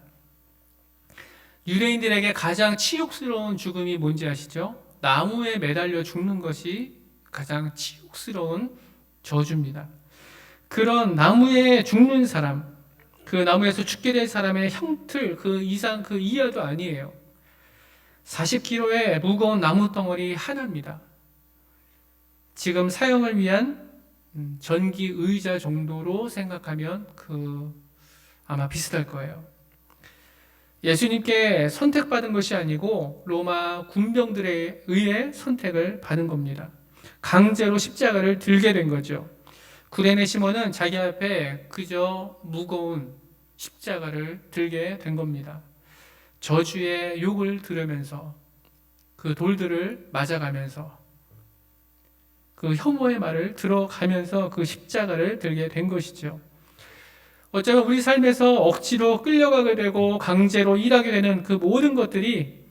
유대인들에게 가장 치욕스러운 죽음이 뭔지 아시죠? 나무에 매달려 죽는 것이 가장 치욕스러운 저주입니다. 그런 나무에 죽는 사람, 그 나무에서 죽게 될 사람의 형틀, 그 이상, 그 이하도 아니에요. 40kg의 무거운 나무 덩어리 하나입니다. 지금 사형을 위한 전기 의자 정도로 생각하면 아마 비슷할 거예요. 예수님께 선택받은 것이 아니고 로마 군병들에 의해 선택을 받은 겁니다. 강제로 십자가를 들게 된 거죠. 구레네 시몬은 자기 앞에 그저 무거운 십자가를 들게 된 겁니다. 저주의 욕을 들으면서 그 돌들을 맞아가면서 그 혐오의 말을 들어가면서 그 십자가를 들게 된 것이죠. 어쩌면 우리 삶에서 억지로 끌려가게 되고 강제로 일하게 되는 그 모든 것들이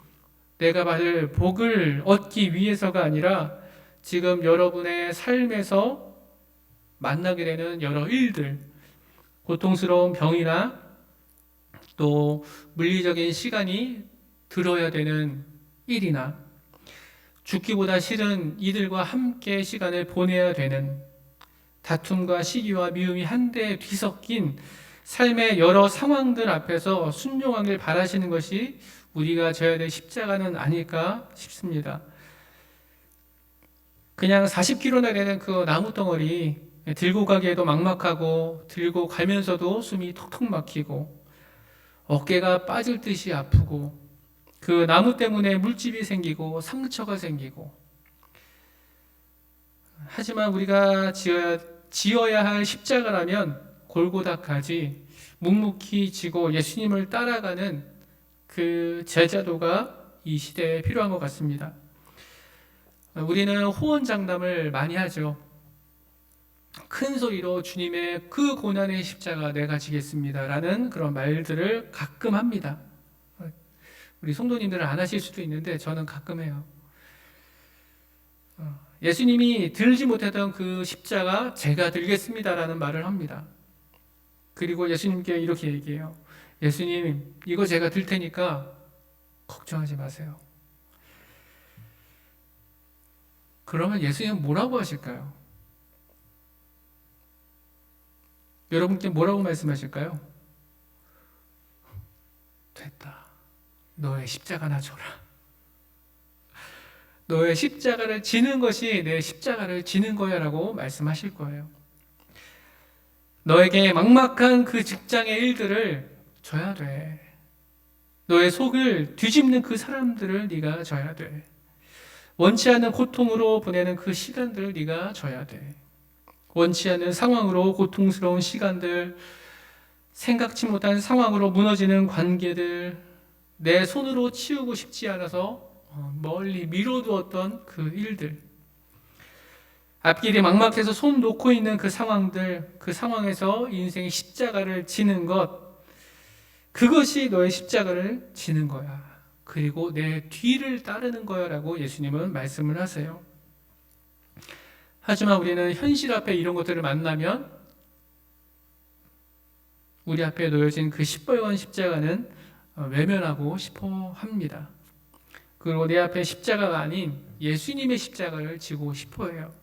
내가 받을 복을 얻기 위해서가 아니라 지금 여러분의 삶에서 만나게 되는 여러 일들, 고통스러운 병이나 또 물리적인 시간이 들어야 되는 일이나 죽기보다 싫은 이들과 함께 시간을 보내야 되는 다툼과 시기와 미움이 한데 뒤섞인 삶의 여러 상황들 앞에서 순종하길 바라시는 것이 우리가 져야 될 십자가는 아닐까 싶습니다. 그냥 40kg나 되는 그 나무 덩어리 들고 가기에도 막막하고 들고 가면서도 숨이 턱턱 막히고 어깨가 빠질 듯이 아프고 그 나무 때문에 물집이 생기고 상처가 생기고 하지만 우리가 지어야 할 십자가라면 골고다까지 묵묵히 지고 예수님을 따라가는 그 제자도가 이 시대에 필요한 것 같습니다. 우리는 호언장담을 많이 하죠. 큰 소리로 주님의 그 고난의 십자가 내가 지겠습니다 라는 그런 말들을 가끔 합니다. 우리 성도님들은 안 하실 수도 있는데 저는 가끔 해요. 예수님이 들지 못했던 그 십자가 제가 들겠습니다 라는 말을 합니다. 그리고 예수님께 이렇게 얘기해요. 예수님, 이거 제가 들 테니까 걱정하지 마세요. 그러면 예수님은 뭐라고 하실까요? 여러분께 뭐라고 말씀하실까요? 됐다. 너의 십자가나 져라. 너의 십자가를 지는 것이 내 십자가를 지는 거야 라고 말씀하실 거예요. 너에게 막막한 그 직장의 일들을 져야 돼. 너의 속을 뒤집는 그 사람들을 네가 져야 돼. 원치 않는 고통으로 보내는 그 시간들을 네가 져야 돼. 원치 않는 상황으로 고통스러운 시간들, 생각지 못한 상황으로 무너지는 관계들, 내 손으로 치우고 싶지 않아서 멀리 미뤄두었던 그 일들, 앞길이 막막해서 손 놓고 있는 그 상황들, 그 상황에서 인생의 십자가를 지는 것, 그것이 너의 십자가를 지는 거야. 그리고 내 뒤를 따르는 거야 라고 예수님은 말씀을 하세요. 하지만 우리는 현실 앞에 이런 것들을 만나면 우리 앞에 놓여진 그 시뻘건 십자가는 외면하고 싶어 합니다. 그리고 내 앞에 십자가가 아닌 예수님의 십자가를 지고 싶어 해요.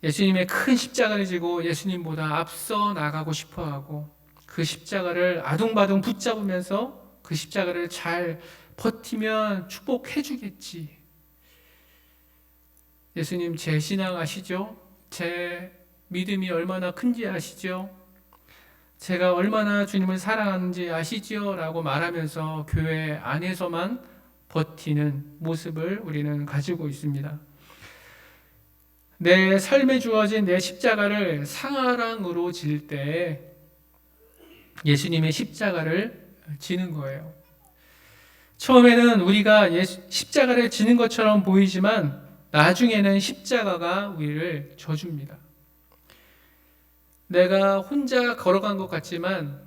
예수님의 큰 십자가를 지고 예수님보다 앞서 나가고 싶어 하고 그 십자가를 아둥바둥 붙잡으면서 그 십자가를 잘 버티면 축복해 주겠지. 예수님 제 신앙 아시죠? 제 믿음이 얼마나 큰지 아시죠? 제가 얼마나 주님을 사랑하는지 아시죠? 라고 말하면서 교회 안에서만 버티는 모습을 우리는 가지고 있습니다. 내 삶에 주어진 내 십자가를 상하랑으로 질 때 예수님의 십자가를 지는 거예요. 처음에는 우리가 십자가를 지는 것처럼 보이지만 나중에는 십자가가 우리를 져줍니다. 내가 혼자 걸어간 것 같지만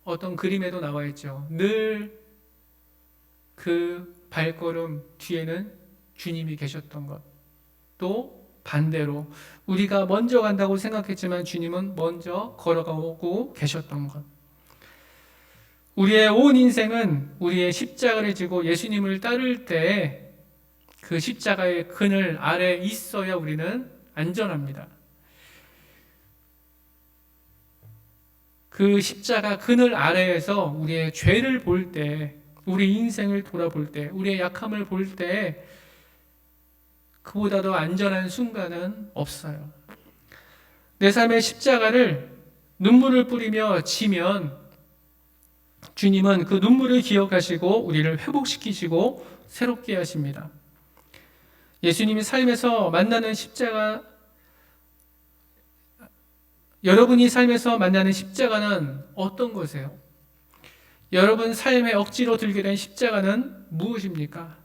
어떤 그림에도 나와 있죠. 늘 그 발걸음 뒤에는 주님이 계셨던 것. 또 반대로 우리가 먼저 간다고 생각했지만 주님은 먼저 걸어가고 계셨던 것. 우리의 온 인생은 우리의 십자가를 지고 예수님을 따를 때 그 십자가의 그늘 아래 있어야 우리는 안전합니다. 그 십자가 그늘 아래에서 우리의 죄를 볼 때, 우리 인생을 돌아볼 때, 우리의 약함을 볼 때 그보다 더 안전한 순간은 없어요. 내 삶의 십자가를 눈물을 뿌리며 지면 주님은 그 눈물을 기억하시고 우리를 회복시키시고 새롭게 하십니다. 예수님이 삶에서 만나는 십자가, 여러분이 삶에서 만나는 십자가는 어떤 거세요? 여러분 삶에 억지로 들게 된 십자가는 무엇입니까?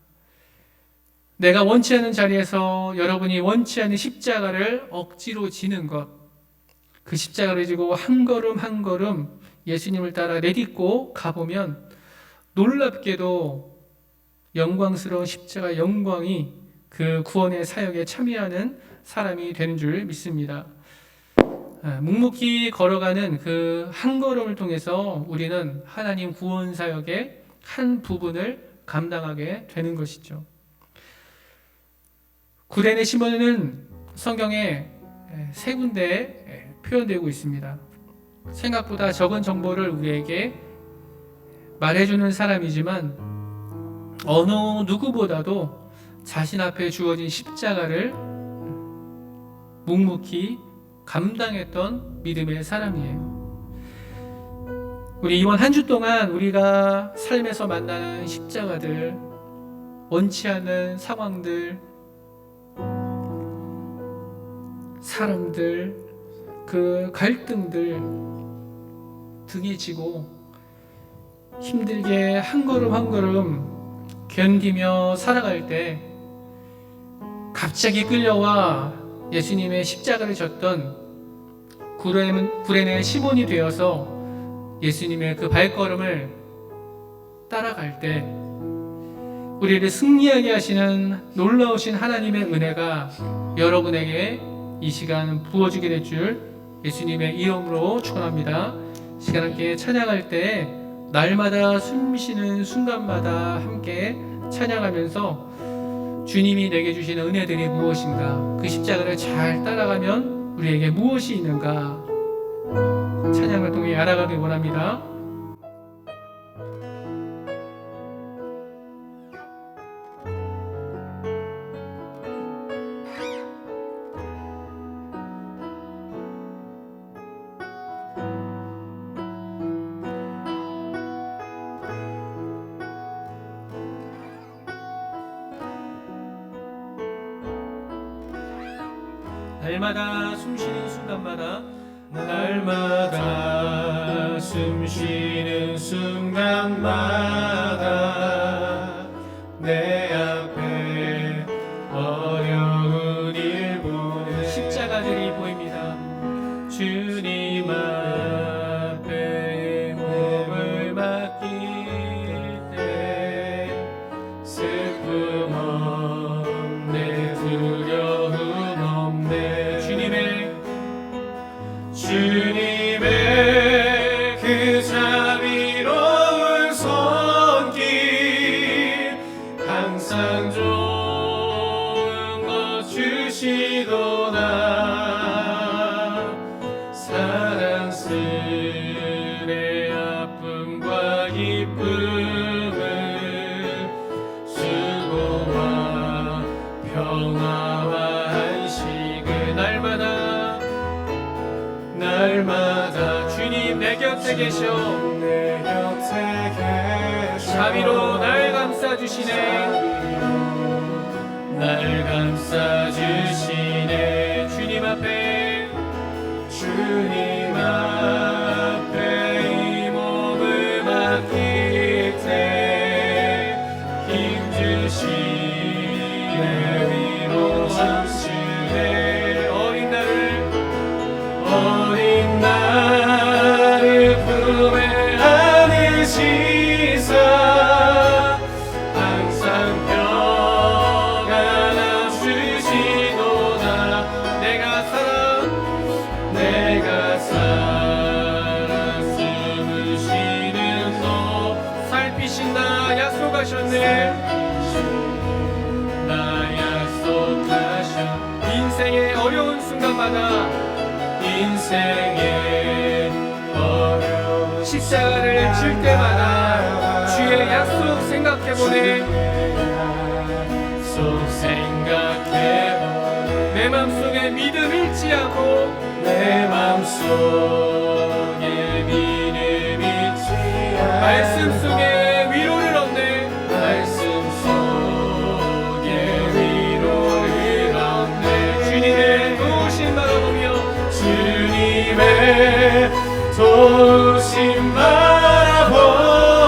내가 원치 않는 자리에서 여러분이 원치 않는 십자가를 억지로 지는 것, 그 십자가를 지고 한 걸음 한 걸음 예수님을 따라 내딛고 가보면 놀랍게도 영광스러운 십자가 영광이 그 구원의 사역에 참여하는 사람이 되는 줄 믿습니다. 묵묵히 걸어가는 그 한 걸음을 통해서 우리는 하나님 구원 사역의 한 부분을 감당하게 되는 것이죠. 구레네 시몬은 성경에 세 군데에 표현되고 있습니다. 생각보다 적은 정보를 우리에게 말해주는 사람이지만 어느 누구보다도 자신 앞에 주어진 십자가를 묵묵히 감당했던 믿음의 사람이에요. 우리 이번 한 주 동안 우리가 삶에서 만나는 십자가들, 원치 않는 상황들, 사람들, 그 갈등들 등에 지고 힘들게 한 걸음 한 걸음 견디며 살아갈 때 갑자기 끌려와 예수님의 십자가를 졌던 구레네 시몬이 되어서 예수님의 그 발걸음을 따라갈 때 우리를 승리하게 하시는 놀라우신 하나님의 은혜가 여러분에게 이 시간 부어지게 될 줄 예수님의 이름으로 축원합니다. 시간 함께 찬양할 때 날마다 숨쉬는 순간마다 함께 찬양하면서 주님이 내게 주시는 은혜들이 무엇인가, 그 십자가를 잘 따라가면 우리에게 무엇이 있는가 찬양을 통해 알아가길 원합니다. 날마다 숨쉬는 순간마다 날마다 숨쉬는 순간마다 내 앞에 어려운 일 보내 십자가들이 보입니다. 주님 앞에 몸을 맡길 때 슬픔 없네, 두려움 없네. 주님의 그 자비로운 손길 항상 좋은 것 주시도다. 사랑스레 아픔과 기쁨을 수고와 평화와 안식을 날마다 주님 내 곁에 계셔 자비로 날 감싸주시네. 날 감싸주시네. 주님 앞에 이 몸을 맡길 때 힘주시네, 위로 주시네. 어린 나를 품에 안으시사 항상 평안함 주시도다. 내가 살아 숨을 쉬는 너 살피신다 약속하셨네. 나 약속하셔. 인생의 어려운 순간마다 인생의 어려운 십자가를 질 때마다 주의 약속 생각해보네. 내 맘속에 믿음 잃지 않고 내 맘속에 믿음 잃지 않고 말씀 속에 위로를 얻네. 말씀 속에 위로를 얻네. 주님의 도우심 바라보며 주님의 도우심 바라보며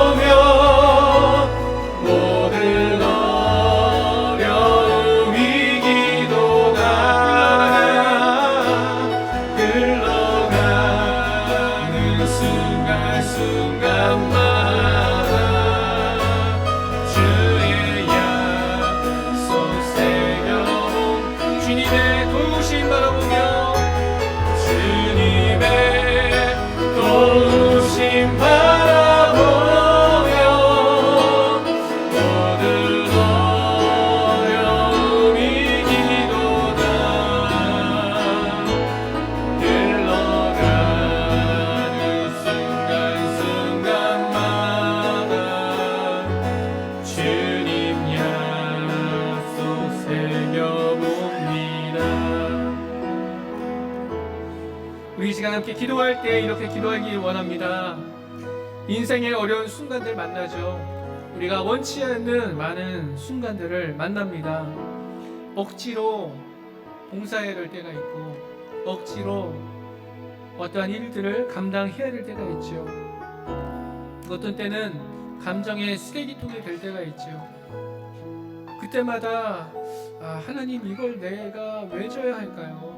시간 함께 기도할 때 이렇게 기도하기 원합니다. 인생의 어려운 순간들 만나죠. 우리가 원치 않는 많은 순간들을 만납니다. 억지로 봉사해야 될 때가 있고 억지로 어떠한 일들을 감당해야 될 때가 있죠. 어떤 때는 감정의 쓰레기통이 될 때가 있죠. 그때마다 하나님 이걸 내가 왜 져야 할까요?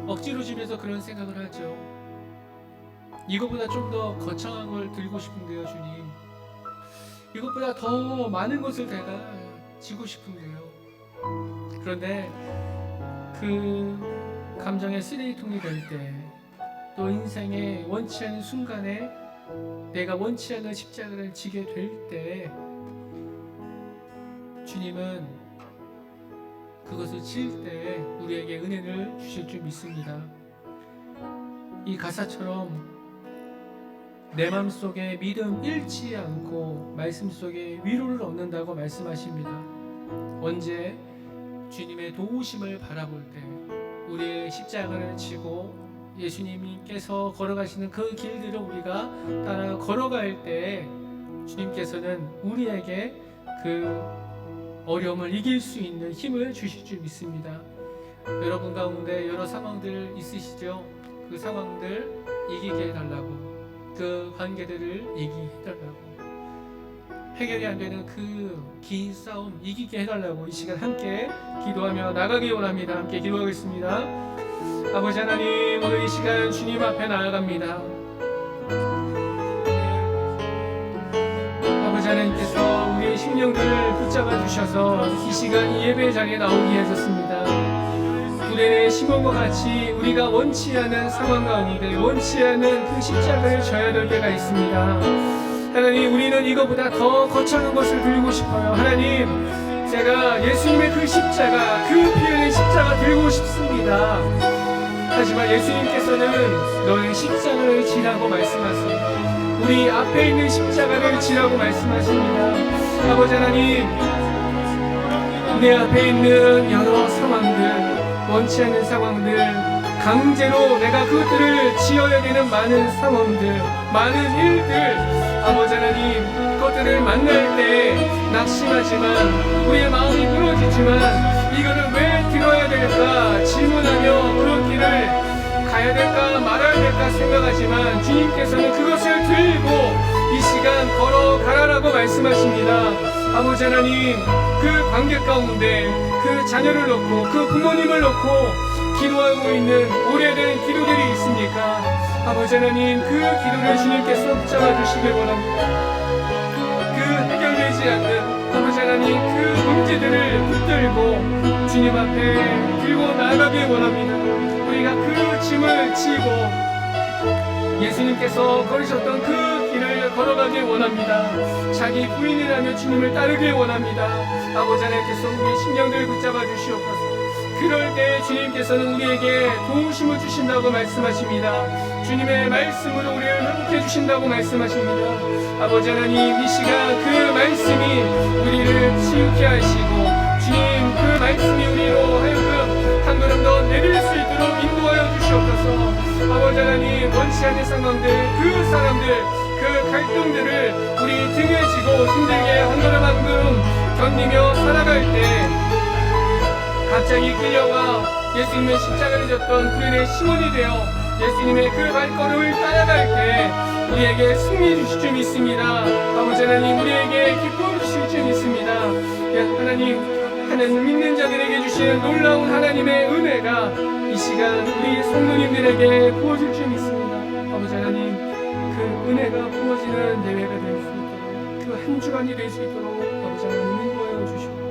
억지로 집에서 그런 생각을 하죠. 이것보다 좀 더 거창한 걸 들고 싶은데요, 주님. 이것보다 더 많은 것을 내가 지고 싶은데요. 그런데 그 감정의 쓰레기통이 될 때, 또 인생의 원치 않는 순간에 내가 원치 않는 십자가를 지게 될 때, 주님은 그것을 질 때 우리에게 은혜를 주실 줄 믿습니다. 이 가사처럼 내 마음속에 믿음 잃지 않고 말씀 속에 위로를 얻는다고 말씀하십니다. 언제 주님의 도우심을 바라볼 때, 우리의 십자가를 지고 예수님께서 걸어가시는 그 길들을 우리가 따라 걸어갈 때 주님께서는 우리에게 그 어려움을 이길 수 있는 힘을 주실 줄 믿습니다. 여러분 가운데 여러 상황들 있으시죠? 그 상황들 이기게 해달라고, 그 관계들을 이기게 해달라고, 해결이 안 되는 그 긴 싸움 이기게 해달라고 이 시간 함께 기도하며 나가기 원합니다. 함께 기도하겠습니다. 아버지 하나님, 오늘 이 시간 주님 앞에 나아갑니다. 아버지 하나님께서 우리의 심령들을 붙잡아 주셔서 이 시간 이 예배 자리에 나오게 하셨습니다. 구레네 시몬과 같이 우리가 원치 않은 상황 가운데 원치 않은 그 십자가를 져야 될 때가 있습니다. 하나님, 우리는 이거보다 더 거창한 것을 들고 싶어요. 하나님, 제가 예수님의 그 십자가, 그 피 흘린 십자가 들고 싶습니다. 하지만 예수님께서는 너의 십자가를 지라고 말씀하세요. 우리 앞에 있는 십자가를 지라고 말씀하십니다. 아버지 하나님, 내 앞에 있는 여러 상황들, 원치 않는 상황들, 강제로 내가 그것들을 지어야 되는 많은 상황들, 많은 일들, 아버지 하나님, 그것들을 만날 때 낙심하지만, 우리의 마음이 무너지지만, 이거를 왜 들어야 될까 질문하며 그런 길을 가야 될까 말아야 될까 생각하지만, 주님께서는 그것을 들고 이 시간 걸어가라라고 말씀하십니다. 아버지 하나님, 그 관계 가운데 그 자녀를 놓고 그 부모님을 놓고 기도하고 있는 오래된 기도들이 있습니까? 아버지 하나님, 그 기도를 주님께서 붙잡아 주시길 원합니다. 그 해결되지 않는 아버지 하나님, 그 문제들을 붙들고 주님 앞에 들고 나가길 원합니다. 우리가 그 짐을 지고 예수님께서 걸으셨던 그 길을 걸어가길 원합니다. 자기 부인을 하며 주님을 따르길 원합니다. 아버지 하나님께서 우리 심령들을 붙잡아 주시옵소서. 그럴 때 주님께서는 우리에게 도우심을 주신다고 말씀하십니다. 주님의 말씀으로 우리를 회복해 주신다고 말씀하십니다. 아버지 하나님, 이 시간 그 말씀이 우리를 치유케 하시고, 주님 그 말씀이 우리로 하여금 한 걸음 더 내릴 수 있도록 인도하여 주시옵소서. 아버지 하나님, 원치 않는 상황들, 그 사람들, 그 갈등들을 우리 등에 지고 힘들게 한 걸음 한 걸음 견디며 살아갈 때, 갑자기 끌려와 예수님의 십자가를 졌던 구레네 시몬이 되어 예수님의 그 발걸음을 따라갈 때 우리에게 승리 주실 줄 믿습니다. 아버지 하나님, 우리에게 기쁨 주실 줄 믿습니다. 하나님 믿는 자들에게 주시는 놀라운 하나님의 은혜가 이 시간 우리 성도님들에게 부어질 줄 믿습니다. 아버지 하나님, 그 은혜가 부어지는 예배가 될 수 있도록, 그 한 주간이 될 수 있도록 아버지 하나님 인도하여 주시옵소서.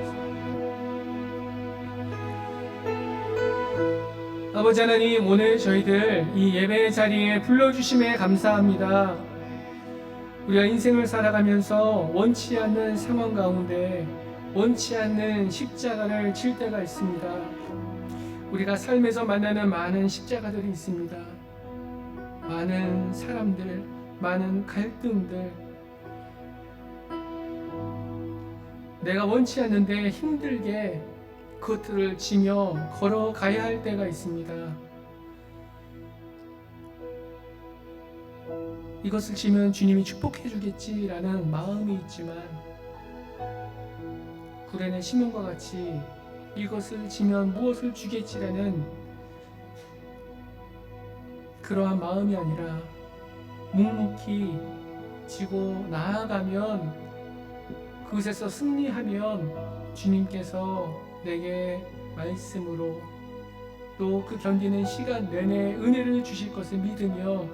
아버지 하나님, 오늘 저희들 이 예배 자리에 불러주심에 감사합니다. 우리가 인생을 살아가면서 원치 않는 상황 가운데 원치 않는 십자가를 질 때가 있습니다. 우리가 삶에서 만나는 많은 십자가들이 있습니다. 많은 사람들, 많은 갈등들, 내가 원치 않는데 힘들게 그것들을 지며 걸어가야 할 때가 있습니다. 이것을 지면 주님이 축복해 주겠지라는 마음이 있지만 구레네 시몬과 같이 이것을 지면 무엇을 주겠지라는 그러한 마음이 아니라 묵묵히 지고 나아가면 그것에서 승리하면 주님께서 내게 말씀으로 또 그 견디는 시간 내내 은혜를 주실 것을 믿으며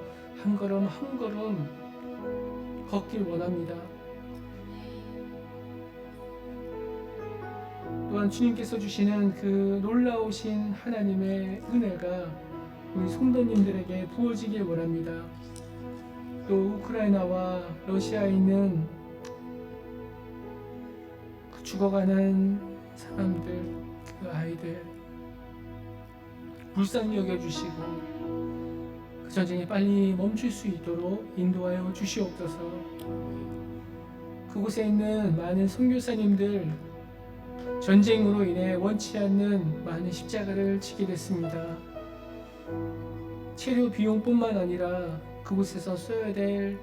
한 걸음 한 걸음 걷길 원합니다. 또한 주님께서 주시는 그 놀라우신 하나님의 은혜가 우리 성도님들에게 부어지길 원합니다. 또 우크라이나와 러시아에 있는 그 죽어가는 사람들, 그 아이들 불쌍히 여겨주시고 그 전쟁이 빨리 멈출 수 있도록 인도하여 주시옵소서. 그곳에 있는 많은 선교사님들 전쟁으로 인해 원치 않는 많은 십자가를 지게 됐습니다. 체류 비용뿐만 아니라 그곳에서 써야 될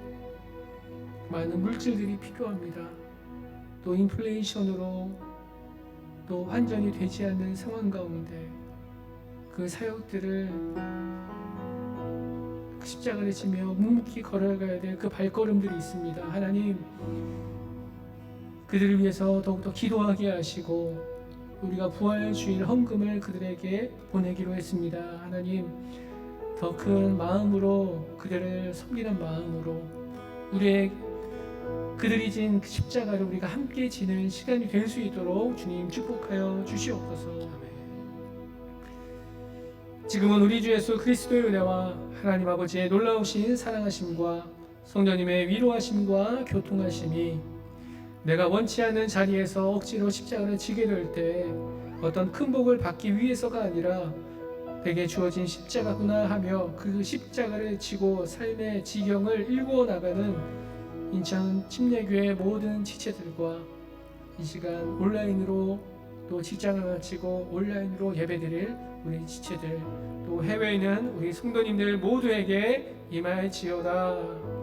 많은 물질들이 필요합니다. 또 인플레이션으로 또 환전이 되지 않는 상황 가운데 그 사역들을 그 십자가를 지며 묵묵히 걸어가야 될 그 발걸음들이 있습니다. 하나님, 그들을 위해서 더욱더 기도하게 하시고 우리가 부활주일 헌금을 그들에게 보내기로 했습니다. 하나님, 더 큰 마음으로 그들을 섬기는 마음으로 그들이 진 그 십자가를 우리가 함께 지는 시간이 될 수 있도록 주님 축복하여 주시옵소서. 지금은 우리 주 예수 그리스도의 은혜와 하나님 아버지의 놀라우신 사랑하심과 성령님의 위로하심과 교통하심이 내가 원치 않는 자리에서 억지로 십자가를 지게 될 때 어떤 큰 복을 받기 위해서가 아니라 내게 주어진 십자가구나 하며 그 십자가를 지고 삶의 지경을 일구어 나가는 인천 침례교회 모든 지체들과 이 시간 온라인으로 또 직장을 마치고 온라인으로 예배드릴 우리 지체들 또 해외에 있는 우리 성도님들 모두에게 임할지어다.